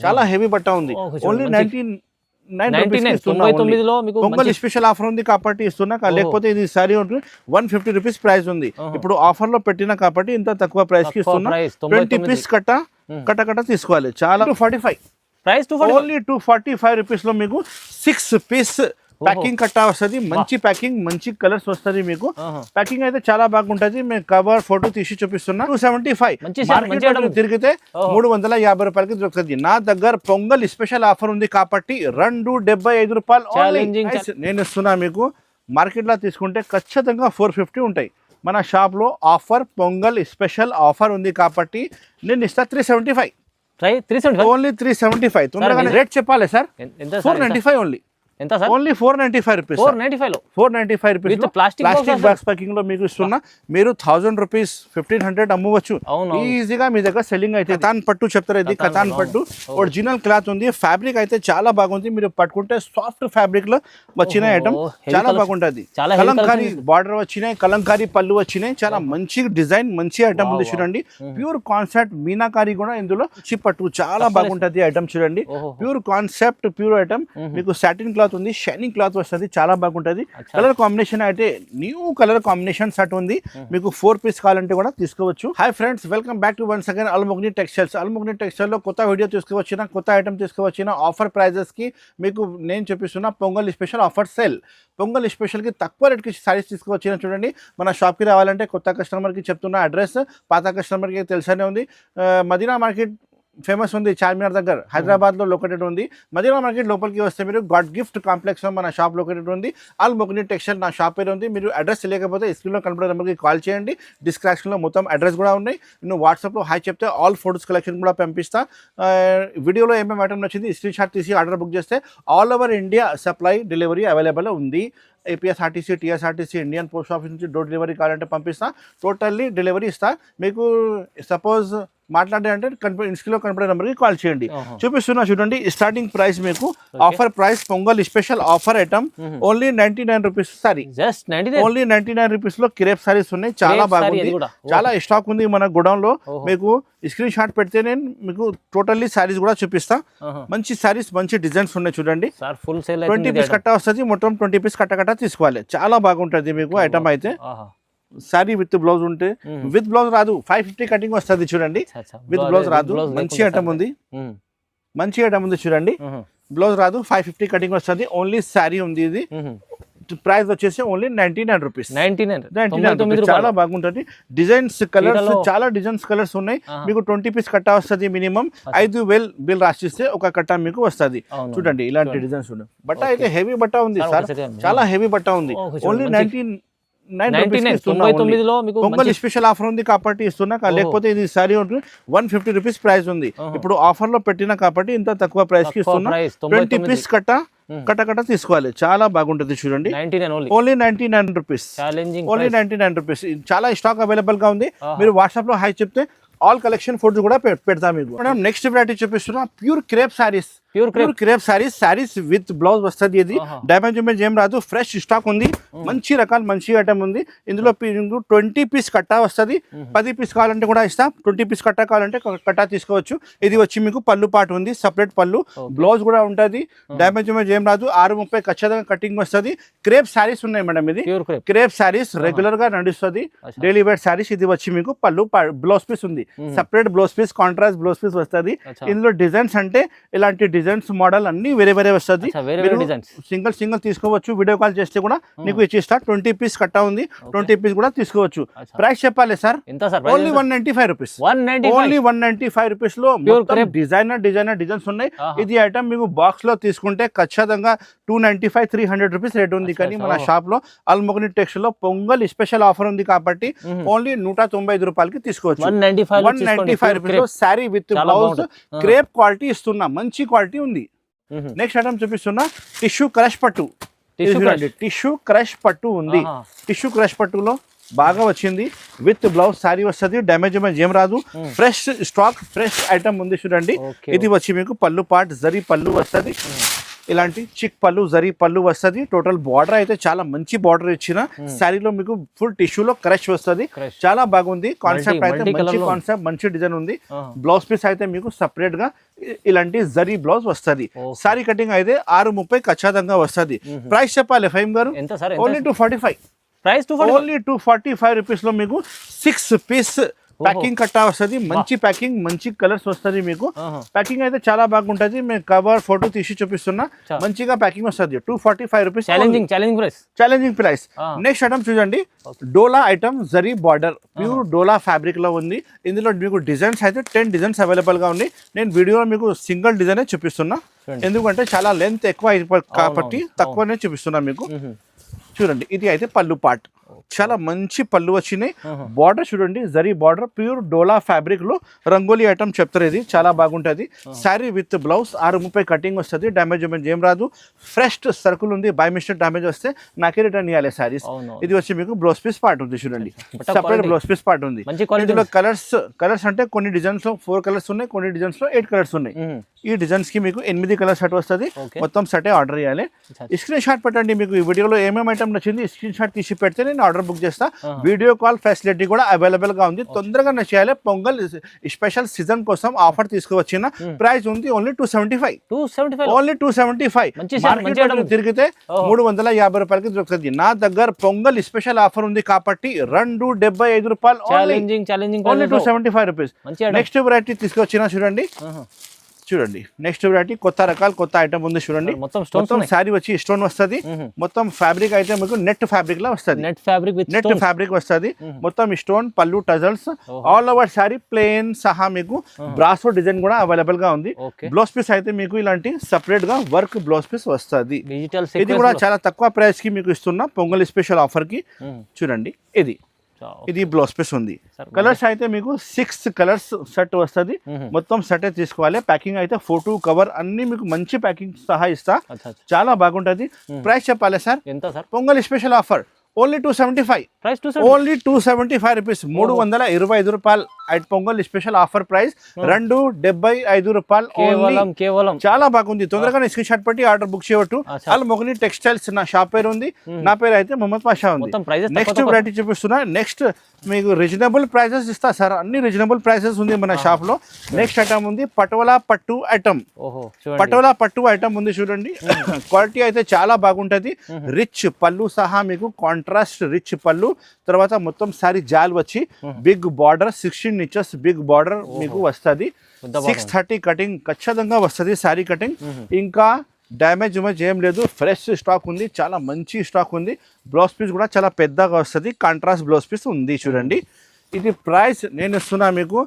చాలా హెవీ బట్ట ఉంది. ఓన్లీ 99 లో మీకు పొంగల్ స్పెషల్ ఆఫర్ ఉంది కాబట్టి ఇస్తున్నా. లేకపోతే ఇది సారీ ఉంటుంది 150 రూపీస్ ప్రైస్ ఉంది. ఇప్పుడు ఆఫర్ లో పెట్టినా కాబట్టి ఇంత తక్కువ ప్రైస్ కి ఇస్తున్నా. 20 పీస్ కట్ట తీసుకోవాలి. చాలా 245 ప్రైస్, ఓన్లీ 245 రూపీస్ లో మీకు 6 పీస్ ప్యాకింగ్ కట్ట వస్తుంది. మంచి ప్యాకింగ్, మంచి కలర్స్ వస్తుంది మీకు. ప్యాకింగ్ అయితే చాలా బాగుంటది. మేము కవర్ ఫోటో తీసి చూపిస్తున్నా. 275 తిరిగితే 350 రూపాయలకి దొరుకుతుంది. నా దగ్గర పొంగల్ స్పెషల్ ఆఫర్ ఉంది కాబట్టి 275 రూపాయలు నేను ఇస్తున్నా మీకు. మార్కెట్ లో తీసుకుంటే ఖచ్చితంగా 450 ఉంటాయి. మన షాప్ లో ఆఫర్ పొంగల్ స్పెషల్ ఆఫర్ ఉంది కాబట్టి నేను ఇస్తా 375. ఓన్లీ 375. తొందరగా రేట్ చెప్పాలి సార్. 495 ఓన్లీ. ఎంత sir? Only 495 rupees. 495 rupees plastic box packing లో మీకు ఇస్తున్నా. మీరు 1000 రూపీస్ 1500 అమ్మవచ్చు ఈజీగా. మీ దగ్గర సెల్లింగ్ అయితే కతాన్ పట్టు చెప్తారు. ఇది కతాన్ పట్టు ఒరిజినల్ క్లాత్ ఉంది. ఫ్యాబ్రిక్ అయితే చాలా బాగుంది. మీరు పట్టుకుంటే సాఫ్ట్ ఫ్యాబ్రిక్ లో వచ్చిన ఐటమ్ చాలా బాగుంటది. కలంకారీ బార్డర్ వచ్చినాయి, కలంకారీ పళ్ళు వచ్చినాయి. చాలా మంచి డిజైన్, మంచి ఐటమ్ ఉంది చూడండి. ప్యూర్ కాన్సెప్ట్ మీనాకారి కూడా ఇందులో పట్టు చాలా బాగుంటది ఐటమ్ చూడండి. Pure concept, pure item. మీకు సాటిన్ క్లాత్ ఉంది, షైనింగ్ క్లాత్ వస్తుంది, చాలా బాగుంటది. కలర్ కాంబినేషన్ అయితే న్యూ కలర్ కాంబినేషన్ సెట్ ఉంది. మీకు 4 పీస్ కావాలంటే కూడా తీసుకోవచ్చు. Hi friends, welcome back to once again అల్మోగ్ని textiles. అల్మోగ్ని textile లో కొత్త వీడియో తీసుకువచ్చిన, కొత్త ఐటమ్ తీసుకువచ్చిన ఆఫర్ ప్రైజెస్ కి మీకు నేను చూపిస్తున్నా pongal special offer sale. Pongal special కి తక్కువ రేట్ కి సారీస్ తీసుకువచ్చిన చూడండి. మన షాప్ కి రావాలంటే కొత్త కస్టమర్ కి చెప్తున్న అడ్రస్, పాత కస్టమర్ కి తెలిసనే ఉంది. మదీనా మార్కెట్ ఫేమస్ ఉంది, చార్మినార్ దగ్గర హైదరాబాద్ లో లొకేటెడ్ ఉంది. మదీనా మార్కెట్ లోపలికి వస్తే మీరు గాడ్ గిఫ్ట్ కాంప్లెక్స్ లో మన షాప్ లొకేటెడ్ ఉంది. అల్మోగ్ని టెక్స్టైల్ నా షాప్ పేరు ఉంది. మీరు అడ్రస్ తెలియకపోతే స్క్రీన్ లో కనపడే నెంబర్కి కాల్ చేయండి. డిస్క్రిప్షన్ లో మొత్తం అడ్రస్ కూడా ఉన్నాయి. నేను వాట్సాప్ లో హాయ్ చెప్తే ఆల్ ఫోటోస్ కలెక్షన్ కూడా పంపిస్తా. వీడియోలో ఏమేమి ఐటమ్ నచ్చింది స్క్రీన్ షాట్ తీసి ఆర్డర్ బుక్ చేస్తే all over India supply delivery available ఉంది. APSRTC, TSRTC, Indian post office నుంచి డోర్ డెలివరీ కావాలంటే పంపిస్తా. టోటల్లీ డెలివరీ ఇస్తా. మీకు సపోజ్ మాట్లాడే అంటే స్క్రీన్లో కనపడే నెంబర్కి కాల్ చేయండి. చూపిస్తున్నా చూడండి. స్టార్టింగ్ ప్రైస్ మీకు offer price pongal special offer item only 99 rupees sorry. Only 99 rupees లో క్రేప్ సారీస్ ఉన్నాయి. చాలా బాగుంది, చాలా స్టాక్ ఉంది మన గోడౌన్ లో. మీకు స్క్రీన్ షాట్ పెడితే నేను మీకు టోటల్లీ సారీస్ కూడా చూపిస్తా. మంచి సారీస్, మంచి డిజైన్స్ ఉన్నాయి చూడండి. 20 పీస్ కట్ట వస్తుంది. మొత్తం 20 పీస్ కట్ట తీసుకోవాలి. చాలా బాగుంటది మీకు ఐటమ్ అయితే. సారీ విత్ బ్లౌజ్ ఉంటే, విత్ బ్లౌజ్ రాదు, 550 కటింగ్ వస్తుంది చూడండి. విత్ బ్లౌజ్ రాదు. మంచి ఐటమ్ ఉంది, మంచి ఐటమ్ ఉంది చూడండి. బ్లౌజ్ రాదు, 550 కటింగ్ వస్తుంది. ఓన్లీ సారీ ఉంది. ఇది ప్రైస్ వచ్చేసి ఓన్లీ 99 రూపీస్. 99 చాలా బాగుంటది. డిజైన్స్, కలర్స్, చాలా డిజైన్స్ కలర్స్ ఉన్నాయి. మీకు 20 పీస్ కట్ట వస్తుంది. మినిమం 5000 బిల్ రాసిస్తే ఒక కట్ట మీకు వస్తుంది. చూడండి ఇలాంటి డిజైన్స్ ఉన్నాయి. బట్ట అయితే హెవీ బట్ట ఉంది సార్, చాలా హెవీ బట్ట ఉంది. ఓన్లీ 99 లో పొంగల్ స్పెషల్ ఆఫర్ ఉంది కాబట్టి ఇస్తున్నా. లేకపోతే ఇది సారీ ఉంటుంది 150 రూపీస్ ప్రైస్ ఉంది. ఇప్పుడు ఆఫర్ లో పెట్టినా కాబట్టి ఇంత తక్కువ ప్రైస్ కి ఇస్తున్నా. 20 పీస్ కట్ట తీసుకోవాలి. చాలా బాగుంటది చూడండి. Only 99 rupees. Only 99 rupees. చాలా స్టాక్ అవైలబుల్ గా ఉంది. మీరు వాట్సాప్ లో హాయ్ చెప్తే ఆల్ కలెక్షన్ ఫోటో కూడా పెడతా మీకు. నెక్స్ట్ వెరైటీ చూపిస్తున్నా pure crepe saris. Pure crepe saris with blouse వస్తుంది. ఇది డ్యామేజ్ ఏం రాదు, ఫ్రెష్ స్టాక్ ఉంది. మంచి రకాలు, మంచి ఐటమ్ ఉంది. ఇందులో 20 పీస్ కట్టా వస్తుంది. 10 పీస్ కావాలంటే కూడా ఇస్తాం. 20 పీస్ కట్టా కావాలంటే కట్టా తీసుకోవచ్చు. ఇది వచ్చి మీకు పళ్ళు పాటు ఉంది, సపరేట్ పళ్ళు. బ్లౌజ్ కూడా ఉంటుంది. డ్యామేజ్ ఏం రాదు. 630 ఖచ్చితంగా కటింగ్ వస్తుంది. క్రేప్ సారీస్ ఉన్నాయి మేడం. ఇది క్రేప్ సారీస్ రెగ్యులర్ గా నడుస్తుంది. Daily wear saris. ఇది వచ్చి మీకు పళ్ళు, బ్లౌజ్ పీస్ ఉంది. Separate blouse piece, contrast blouse piece వస్తుంది. ఇందులో డిజైన్స్ అంటే ఇలాంటి డిజైన్స్ మోడల్ అన్ని వేరే వస్తుంది. సింగిల్ తీసుకోవచ్చు. వీడియో కాల్ చేస్తే కూడా నీకు ఇచ్చేస్తా. 20 పీస్ కట్టా ఉంది. 20 పీస్ కూడా తీసుకోవచ్చు. ప్రైస్ చెప్పాలి sir. Only 195 rupees. Only 195 rupees లో డిజైనర్ డిజైన్స్ ఉన్నాయి. ఇది ఐటమ్ మీకు బాక్స్ లో తీసుకుంటే ఖచ్చితంగా 295, 300 రూపీస్ రేట్ ఉంది. కానీ మన షాప్ లో అల్మోగ్ని టెక్స్టైల్ లో పొంగల్ స్పెషల్ ఆఫర్ ఉంది కాబట్టి ఓన్లీ 195 రూపాయలకి తీసుకోవచ్చు. 195 రూపీస్ లో sari with blouse crepe quality ఇస్తున్నా. మంచి క్వాలిటీ ఉంది. నెక్స్ట్ ఐటమ్ చూపిస్తున్నా టిష్యూ క్రష్ పట్టు. టిష్యూ క్రష్ పట్టు ఉంది. టిష్యూ క్రష్ పట్టులో బాగా వచ్చింది. విత్ బ్లౌజ్ సారీ వస్తుంది. డ్యామేజ్ ఏం రాదు. ఫ్రెష్ స్టాక్, ఫ్రెష్ ఐటమ్ ఉంది చూడండి. ఇది వచ్చి మీకు పళ్ళు పార్ట్, జరీ పళ్ళు వస్తుంది. ఇలాంటి చిక్ పళ్ళు జరీ పళ్ళు వస్తుంది. టోటల్ బార్డర్ అయితే చాలా మంచి బార్డర్ ఇచ్చిన శారీలో మీకు ఫుల్ టిష్యూలో క్రష్ వస్తుంది. చాలా బాగుంది కాన్సెప్ట్ అయితే మంచి కాన్సెప్ట్ మంచి డిజైన్ ఉంది. బ్లౌజ్ పీస్ అయితే మీకు సపరేట్ గా ఇలాంటి జరీ బ్లౌజ్ వస్తుంది. సారీ కటింగ్ అయితే 6:30 ఖచ్చితంగా వస్తుంది. ప్రైస్ చెప్పాలి ఫైమ్ గారు, ఓన్లీ 245 ప్రైస్. ఓన్లీ 245 రూపీస్ లో మీకు 6 పీస్ ప్యాకింగ్ కట్టా వస్తుంది. మంచి ప్యాకింగ్ మంచి కలర్స్ వస్తుంది మీకు. ప్యాకింగ్ అయితే చాలా బాగుంటది. మేము కవర్ ఫోటో తీసి చూపిస్తున్నా. మంచిగా ప్యాకింగ్ వస్తుంది. 245 rupees challenging price. Next item చూడండి, డోలా ఐటమ్ జరీ బార్డర్ ప్యూర్ డోలా ఫ్యాబ్రిక్ లో ఉంది. ఇందులో మీకు డిజైన్స్ అయితే 10 డిజైన్స్ అవైలబుల్ గా ఉన్నాయి. నేను వీడియోలో మీకు సింగిల్ డిజైన్ చూపిస్తున్నా, ఎందుకంటే చాలా లెంత్ ఎక్కువ కాబట్టి తక్కువనే చూపిస్తున్నా మీకు. చూడండి, ఇది అయితే పళ్ళు పార్ట్. చాలా మంచి పళ్ళు వచ్చినాయి. బార్డర్ చూడండి, జరీ బార్డర్ ప్యూర్ డోలా ఫ్యాబ్రిక్ లో రంగోలీ ఐటమ్ చెప్తారు. ఇది చాలా బాగుంటది. శారీ విత్ బ్లౌజ్ 6:30 కటింగ్ వస్తుంది. డ్యామేజ్ ఏం రాదు. ఫ్రెష్ సర్కిల్ ఉంది. బై మిస్టేక్ డ్యామేజ్ వస్తే నాకే రిటర్న్ ఇవ్వాలి శారీస్. ఇది వచ్చి మీకు బ్లౌజ్ పీస్ పార్ట్ ఉంది. చూడండి, సపరేట్ బ్లౌజ్ పీస్ పార్ట్ ఉంది. ఇందులో కలర్స్ అంటే కొన్ని డిజైన్స్ లో 4 కలర్స్ ఉన్నాయి, కొన్ని డిజైన్స్ లో 8 కలర్స్ ఉన్నాయి. ఈ డిజైన్స్ కి మీకు 8 కలర్ సెట్ వస్తుంది. మొత్తం సెటే ఆర్డర్ చేయాలి. స్క్రీన్ షాట్ పెట్టండి. మీకు ఈ వీడియోలో ఏమేమి ఐటమ్ నచ్చింది స్క్రీన్ షాట్ తీసి పెడితే నేను ఆర్డర్ బుక్ చేస్తా. వీడియో కాల్ ఫెసిలిటీ కూడా అవైలబుల్ గా ఉంది. తొందరగా నచ్చేయాలి. పొంగల్ స్పెషల్ సీజన్ కోసం ఆఫర్ తీసుకువచ్చిన. ప్రైస్ ఉంది ఓన్లీ 275. ఓన్లీ 275. తిరిగితే 350 రూపాయలకి దొరుకుతుంది. నా దగ్గర పొంగల్ స్పెషల్ ఆఫర్ ఉంది కాబట్టి 275 రూపాయలు. Only 275 rupees. నెక్స్ట్ వెరైటీ తీసుకొచ్చిన చూడండి, నెక్స్ట్ వెరైటీ కొత్త రకాలు కొత్త ఐటమ్ ఉంది. చూడండి, మొత్తం శారీ వచ్చి స్టోన్ వస్తుంది. మొత్తం ఫ్యాబ్రిక్ అయితే మీకు నెట్ ఫ్యాబ్రిక్ లా వస్తుంది. నెట్ ఫ్యాబ్రిక్ వస్తుంది. మొత్తం స్టోన్ పళ్ళు tassels all over sari plain సహా మీకు బ్రాసో డిజైన్ కూడా అవైలబుల్ గా ఉంది. బ్లౌజ్ పీస్ అయితే మీకు ఇలాంటి సపరేట్ గా వర్క్ బ్లౌజ్ పీస్ వస్తుంది. ఇది కూడా చాలా తక్కువ ప్రైస్ కి మీకు ఇస్తున్నా పొంగల్ స్పెషల్ ఆఫర్ కి. చూడండి, ఇది బ్లౌజ్ పీస్ ఉంది. కలర్స్ అయితే మీకు 6 కలర్స్ సెట్ వస్తుంది. మొత్తం సెట్ తీసుకోవాలి. ప్యాకింగ్ అయితే ఫోటో కవర్ అన్ని మీకు మంచి ప్యాకింగ్ సహా ఇస్తా. చాలా బాగుంటది. ప్రైస్ చెప్పాలి sir, pongal special offer only 275. Only 275 rupees. 325 రూపాయలు. పొంగల్ స్పెషల్ ఆఫర్ ప్రైస్ 275 రూపాయలు. కేవలం చాలా బాగుంది. తొందరగా స్క్రీన్ షాట్ పెట్టి ఆర్డర్ బుక్ చేయవచ్చు. అల్ మొగని టెక్స్టైల్స్ నా షాప్ పేరు ఉంది. నా పేరు అయితే మొహమ్మద్ పాషా ఉంది. నెక్స్ట్ వెరైటీ చూపిస్తున్నా. నెక్స్ట్ మీకు రీజనబుల్ ప్రైసెస్ ఇస్తా సార్. అన్ని రీజనబుల్ ప్రైసెస్ ఉంది మన షాప్ లో. నెక్స్ట్ ఐటమ్ ఉంది పటోలా పట్టు ఐటమ్. పటోలా పట్టు ఐటమ్ ఉంది. చూడండి, క్వాలిటీ అయితే చాలా బాగుంటది. రిచ్ పళ్ళు సహా మీకు కాంట్రాస్ట్ రిచ్ పళ్ళు. తర్వాత మొత్తం సారీ జాల్ వచ్చి big border 16 inches big border మీకు వస్తుంది. 630 కటింగ్ ఖచ్చితంగా వస్తుంది సారీ కటింగ్. ఇంకా డ్యామేజ్ ఏం లేదు. ఫ్రెష్ స్టాక్ ఉంది. చాలా మంచి స్టాక్ ఉంది. బ్లౌజ్ పీస్ కూడా చాలా పెద్దగా వస్తుంది. కాంట్రాస్ట్ బ్లౌజ్ పీస్ ఉంది. చూడండి, ఇది ప్రైస్ నేను ఇస్తున్నా మీకు.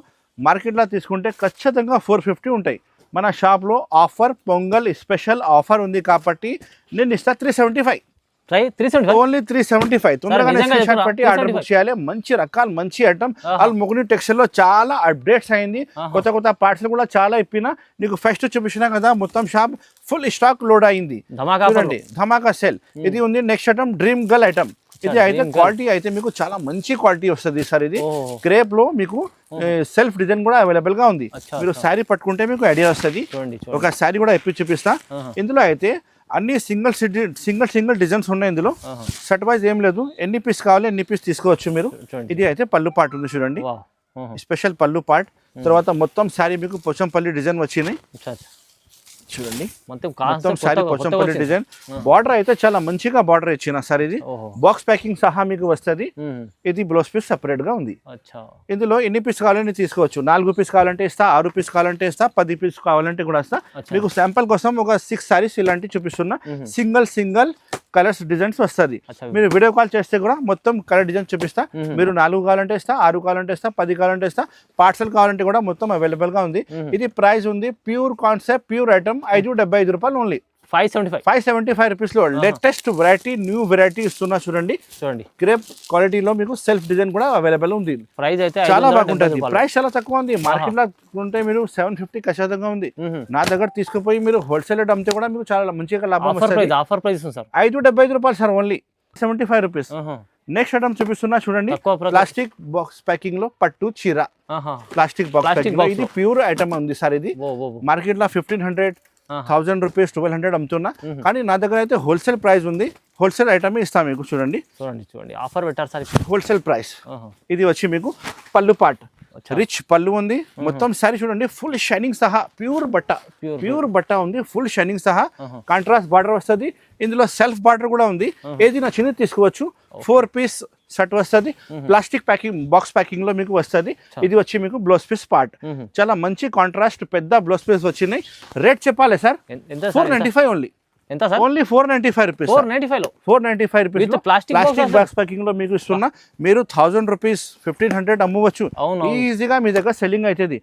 మార్కెట్లో తీసుకుంటే ఖచ్చితంగా 450 ఉంటాయి. మన షాప్లో ఆఫర్ పొంగల్ స్పెషల్ ఆఫర్ ఉంది కాబట్టి నేను ఇస్తా 375. ఓన్లీ 375. తొందరగా పట్టి ఆర్డర్ బుక్ చేయాలి. మంచి రకాలు మంచి ఐటమ్. వాళ్ళు మొగుని టెక్స్టైల్ లో చాలా అప్డేట్స్ అయింది. కొత్త పార్ట్స్ కూడా చాలా ఇప్పిన. నీకు ఫస్ట్ చూపించినా కదా, మొత్తం షాప్ ఫుల్ స్టాక్ లోడ్ అయింది. చూడండి, ధమాకా సేల్. ఇది ఉంది. Next item dream girl item. ఇది అయితే క్వాలిటీ అయితే మీకు చాలా మంచి క్వాలిటీ వస్తుంది సార్. ఇది క్రేప్ లో మీకు సెల్ఫ్ డిజైన్ కూడా అవైలబుల్ గా ఉంది. మీరు శారీ పట్టుకుంటే మీకు ఐడియా వస్తుంది. ఒక శారీ కూడా ఇప్పి చూపిస్తా. ఇందులో అయితే అన్ని సింగిల్ డిజైన్స్ ఉన్నాయి. ఇందులో సెట్ వైజ్ ఏం లేదు. ఎన్ని పీస్ కావాలి ఎన్ని పీస్ తీసుకోవచ్చు మీరు. ఇది అయితే పళ్ళు పార్ట్ ఉంది. చూడండి, స్పెషల్ పళ్ళు పార్ట్. తర్వాత మొత్తం శారీ మీకు పోచంపల్లి డిజైన్ వచ్చినాయి. చూడండి, మొత్తం శారీ పోచంపల్లి డిజైన్. బార్డర్ అయితే చాలా మంచిగా బార్డర్ ఇచ్చిన సార్. ఇది బాక్స్ ప్యాకింగ్ సహా మీకు వస్తుంది. ఇది బ్లౌజ్ పీస్ సపరేట్ గా ఉంది. ఇందులో ఎన్ని పీస్ కావాలని తీసుకోవచ్చు. 4 పీస్ కావాలంటే ఇస్తా, 6 పీస్ కావాలంటే ఇస్తా, 10 పీస్ కావాలంటే కూడా ఇస్తా. మీకు శాంపుల్ కోసం ఒక 6 సారీస్ ఇలాంటివి చూపిస్తున్నా. సింగిల్ కలర్స్ డిజైన్స్ వస్తుంది. మీరు వీడియో కాల్ చేస్తే కూడా మొత్తం కలర్ డిజైన్ చూపిస్తా. మీరు 4 కావాలంటే ఇస్తా, 6 కావాలంటే ఇస్తా, 10 కావాలంటే ఇస్తా. పార్సల్ కావాలంటే కూడా మొత్తం అవైలబుల్ గా ఉంది. ఇది ప్రైస్ ఉంది ప్యూర్ కాన్సెప్ట్ ప్యూర్ ఐటమ్ 575 రూపాయలు. ఓన్లీ 575 రూపీస్ లో లేటెస్ట్ వెరైటీ న్యూ వెరైటీ ఇస్తున్నా. చూడండి, క్రేప్ క్వాలిటీలో మీకు సెల్ఫ్ డిజైన్ కూడా అవైలబుల్ ఉంది. ప్రైస్ అయితే చాలా బాగుంటుంది. ప్రైస్ చాలా తక్కువ ఉంది. మార్కెట్ లో ఉంటే మీరు 750 ఖచ్చితంగా ఉంది. నా దగ్గర తీసుకుపోయి మీరు హోల్సేల్ అమ్మితే కూడా మీకు చాలా మంచిగా లాభం వస్తుంది. 575 రూపాయలు sir. Only 75 rupees. Next item చూపిస్తున్నా. చూడండి, ప్లాస్టిక్ బాక్స్ ప్యాకింగ్ లో పట్టు చీర. Plastic box packing. ఇది ప్యూర్ ఐటమ్ ఉంది సార్. ఇది మార్కెట్ లో 1500 1000 రూపీస్ 1200 అమ్ముతున్నా, కానీ నా దగ్గర అయితే హోల్సేల్ ప్రైస్ ఉంది. హోల్సేల్ ఐటమ్ ఇస్తాం మీకు. చూడండి ఆఫర్ పెట్టారు సార్. Wholesale price. ఇది వచ్చి మీకు పళ్ళు పార్ట్, రిచ్ పళ్ళు ఉంది. మొత్తం సారీ చూడండి ఫుల్ షైనింగ్ సహా ప్యూర్ బట్ట ఉంది. ఫుల్ షైనింగ్ సహా కాంట్రాస్ట్ బార్డర్ వస్తుంది. ఇందులో సెల్ఫ్ బార్డర్ కూడా ఉంది. ఏది నా చిన్నది తీసుకోవచ్చు. 4 పీస్ సెట్ వస్తుంది. ప్లాస్టిక్ ప్యాకింగ్ బాక్స్ ప్యాకింగ్ లో మీకు వస్తుంది. ఇది వచ్చి మీకు బ్లౌజ్ పీస్ పార్ట్. చాలా మంచి కాంట్రాస్ట్ పెద్ద బ్లౌజ్ పీస్ వచ్చినాయి. రేట్ చెప్పాలి సార్, 495 ఓన్లీ. ఎంత sir? Only 495 rupees. 495 rupees plastic box packing లో మీకు ఇస్తున్నా. మీరు 1000 రూపీస్ 1500 అమ్మవచ్చు. ఈజీగా మీ దగ్గర సెల్లింగ్ అవుతుంది.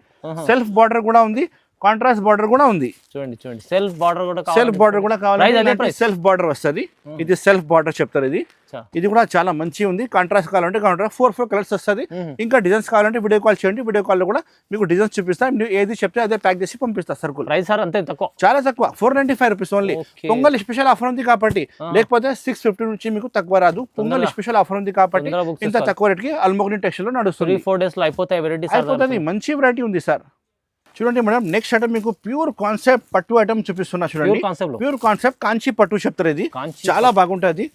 సెల్ఫ్ బార్డర్ కూడా ఉంది, కాంట్రాస్ట్ బార్డర్ కూడా ఉంది. చూడండి సెల్ఫ్ బార్డర్ కూడా కావాలి. సెల్ఫ్ బార్డర్ వస్తుంది. ఇది సెల్ఫ్ బార్డర్ చెప్తారు. ఇది కూడా చాలా మంచి ఉంది. కాంట్రాస్ట్ కావాలంటే కాంట్రాస్ట్ 4 కలర్స్ వస్తుంది. ఇంకా డిజైన్స్ కావాలంటే వీడియో కాల్ చేయండి. వీడియో కాల్ లో కూడా మీకు డిజైన్స్ చూపిస్తా. మీరు ఏది చెప్తే అదే ప్యాక్ చేసి పంపిస్తా. సర్కుల్ ప్రైస్ సార్ అంతే తక్కువ, చాలా తక్కువ. 495 rupees only. Pongal special offer ఉంది కాబట్టి, లేకపోతే 650 నుంచి మీకు తక్కువ రాదు. పొంగల్ స్పెషల్ ఆఫర్ ఉంది కాబట్టి ఇంత తక్కువ రేట్ కి అల్మోగ్ని టెక్స్టైల్ లో నడుస్తుంది. 3-4 డేస్ లో అయిపోతాయి. మంచి వెరైటీ ఉంది సార్. చూడండి మేడం, నెక్స్ట్ ఐటమ్ మీకు ప్యూర్ కాన్సెప్ట్ పట్టు ఐటమ్ చూపిస్తున్నా. చూడండి ప్యూర్ కాన్సెప్ట్ కాంచి పట్టు చెప్తారు. ఇది చాలా బాగుంటుంది.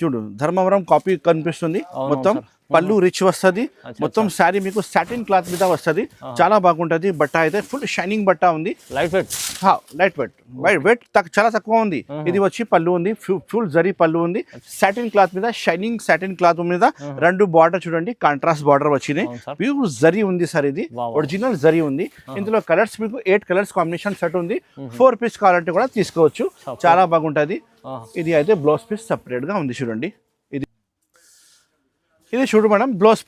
చూడు ధర్మవరం కాపీ కనిపిస్తుంది. మొత్తం పళ్ళు రిచ్ వస్తుంది. మొత్తం శారీ మీకు సాటిన్ క్లాత్ మీద వస్తుంది. చాలా బాగుంటుంది. బట్ట అయితే ఫుల్ షైనింగ్ బట్ట ఉంది. లైట్ వెయిట్ చాలా తక్కువ ఉంది. ఇది వచ్చి పళ్ళు ఉంది. ఫుల్ జరీ పళ్ళు ఉంది. సాటిన్ క్లాత్ మీద షైనింగ్ సాటిన్ క్లాత్ మీద 2 బార్డర్ చూడండి కాంట్రాస్ట్ బార్డర్ వచ్చినాయి. ప్యూర్ జరీ ఉంది సార్. ఇది ఒరిజినల్ జరీ ఉంది. ఇందులో కలర్స్ మీకు 8 కలర్స్ కాంబినేషన్ సెట్ ఉంది. 4 పీస్ కావాలంటే కూడా తీసుకోవచ్చు. చాలా బాగుంటుంది. ఇది అయితే బ్లౌజ్ పీస్ సపరేట్ గా ఉంది. చూడండి ఇది చూడు మేడం, బ్లౌజ్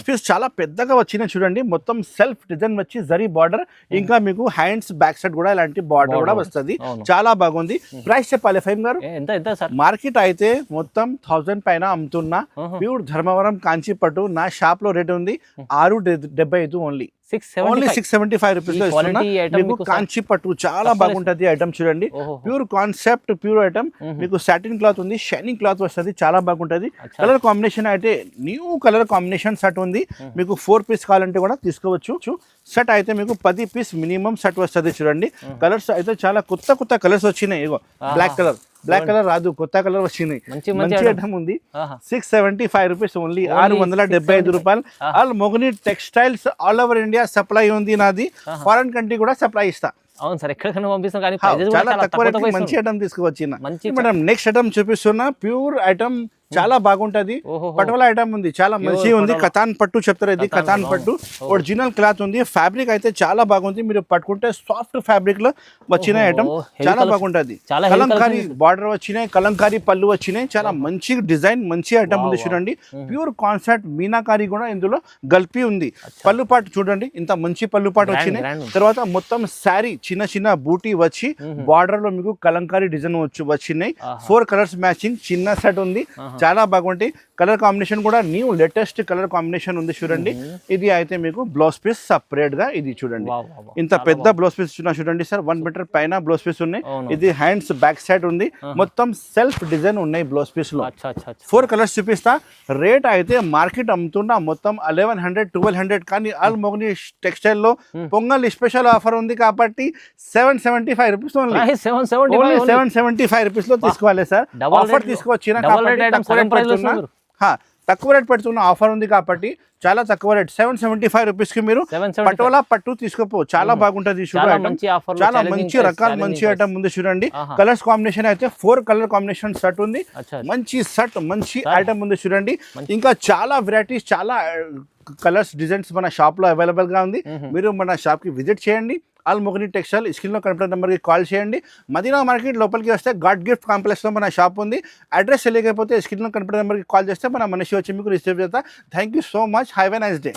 పీస్ చాలా పెద్దగా వచ్చినాయి. చూడండి మొత్తం సెల్ఫ్ డిజైన్ వచ్చి జరీ బార్డర్, ఇంకా మీకు హ్యాండ్స్ బ్యాక్ సైడ్ కూడా ఇలాంటి బార్డర్ కూడా వస్తుంది. చాలా బాగుంది. ప్రైస్ చెప్పాలి ఫైమ్ గారు. మార్కెట్ అయితే మొత్తం 1000 పైన అమ్ముతున్నా. ప్యూర్ ధర్మవరం కాంచి పట్టు నా షాప్ లో రేట్ ఉంది 675 ఓన్లీ. 675 రూపీస్ లో ఇస్తున్నా మీకు కాంచి పట్టు. చాలా బాగుంటది ఐటమ్. చూడండి ప్యూర్ కాన్సెప్ట్ ప్యూర్ ఐటమ్. మీకు సాటిన్ క్లాత్ ఉంది, షైనింగ్ క్లాత్ వస్తుంది. చాలా బాగుంటది. కలర్ కాంబినేషన్ అయితే న్యూ కలర్ కాంబినేషన్ సెట్ ఉంది. మీకు 4 పీస్ కావాలంటే కూడా తీసుకోవచ్చు. సెట్ అయితే మీకు 10 పీస్ మినిమం సెట్ వస్తుంది. చూడండి కలర్స్ అయితే చాలా కొత్త కలర్స్ వచ్చినాయి. ఇగో బ్లాక్ కలర్ రాదు, కొత్త కలర్ వచ్చినాయి. మంచి ఐటమ్ ఉంది. 675 రూపీస్ ఓన్లీ. 675 రూపాయలు. ఆల్ మొగని textiles all over India supply ఉంది నాది. ఫారెన్ కంట్రీ కూడా సప్లై ఇస్తా. అవును సార్, ఎక్కడికైనా పంపిస్తాం. కానీ చాలా తక్కువ రేట్ మంచి ఐటమ్ తీసుకువచ్చిన. మేడం నెక్స్ట్ ఐటమ్ చూపిస్తున్నా. ప్యూర్ ఐటమ్ చాలా బాగుంటది. పటోలా ఐటమ్ ఉంది. చాలా మంచి ఉంది. కతాన్ పట్టు చెప్తారు. ఇది కతాన్ పట్టు ఒరిజినల్ క్లాత్ ఉంది. ఫ్యాబ్రిక్ అయితే చాలా బాగుంది. మీరు పట్టుకుంటే సాఫ్ట్ ఫ్యాబ్రిక్ లో వచ్చిన ఐటమ్ చాలా బాగుంటది. కలంకారీ బార్డర్ వచ్చినాయి, కలంకారీ పళ్ళు వచ్చినాయి. చాలా మంచి డిజైన్ మంచి ఐటమ్ ఉంది. చూడండి ప్యూర్ కాన్సెప్ట్ మీనాకారీ కూడా ఇందులో గల్పి ఉంది. పళ్ళు పాటు చూడండి ఇంత మంచి పళ్ళు పాటు వచ్చినాయి. తర్వాత మొత్తం శారీ చిన్న బూటీ వచ్చి బార్డర్ లో మీకు కలంకారీ డిజైన్ వచ్చినాయి. 4 కలర్స్ మ్యాచింగ్ చిన్న సెట్ ఉంది. చాలా బాగుంటాయి. కలర్ కాంబినేషన్ కూడా న్యూ లేటెస్ట్ కలర్ కాంబినేషన్ ఉంది. చూడండి ఇది అయితే మీకు బ్లౌజ్ పీస్ సపరేట్ గా. ఇది చూడండి ఇంత పెద్ద బ్లౌజ్ పీస్ చూడండి సార్. 1 మీటర్ పైన బ్లౌజ్ పీస్ ఉన్నాయి. ఇది హ్యాండ్స్ బ్యాక్ సైడ్ ఉంది. మొత్తం సెల్ఫ్ డిజైన్ ఉన్నాయి బ్లౌజ్ పీస్ లో. 4 కలర్స్ చూపిస్తా. రేట్ అయితే మార్కెట్ అమ్ముతున్నా మొత్తం 1100-1200. కానీ ఆల్ మొగని టెక్స్టైల్ లో పొంగల్ స్పెషల్ ఆఫర్ ఉంది కాబట్టి 775 రూపీస్ ఓన్లీ. 775 రూపీస్ లో తీసుకోవాలి సార్. ఆఫర్ తీసుకొచ్చిన తక్కువ రేట్ పెడుతున్న ఆఫర్ ఉంది కాబట్టి చాలా తక్కువ రేట్. 775 రూపీస్ కి మీరు పటోలా పట్టు తీసుకోపో. చాలా బాగుంటది. చాలా మంచి రకాల మంచి ఐటమ్ ఉంది. చూడండి కలర్స్ కాంబినేషన్ అయితే 4 కలర్ కాంబినేషన్ సెట్ ఉంది. మంచి సెట్ మంచి ఐటమ్ ఉంది. చూడండి ఇంకా చాలా వెరైటీస్ చాలా కలర్స్ డిజైన్స్ మన షాప్ లో అవైలబుల్ గా ఉంది. మీరు మన షాప్ కి విజిట్ చేయండి. ఆల్ మొగని టెక్స్టైల్ స్క్రీన్ లో కనిపించే నెంబర్కి కాల్ చేయండి. మదీనా మార్కెట్ లోపలికి వస్తే గాడ్ గిఫ్ట్ కాంప్లెక్స్ లో మన షాప్ ఉంది. అడ్రస్ తెలియకపోతే స్క్రీన్ లో కనిపించే నెంబర్కి కాల్ చేస్తే మన మనిషి వచ్చి మీకు రిసీవ్ చేస్తా. Thank you so much. Have a nice day.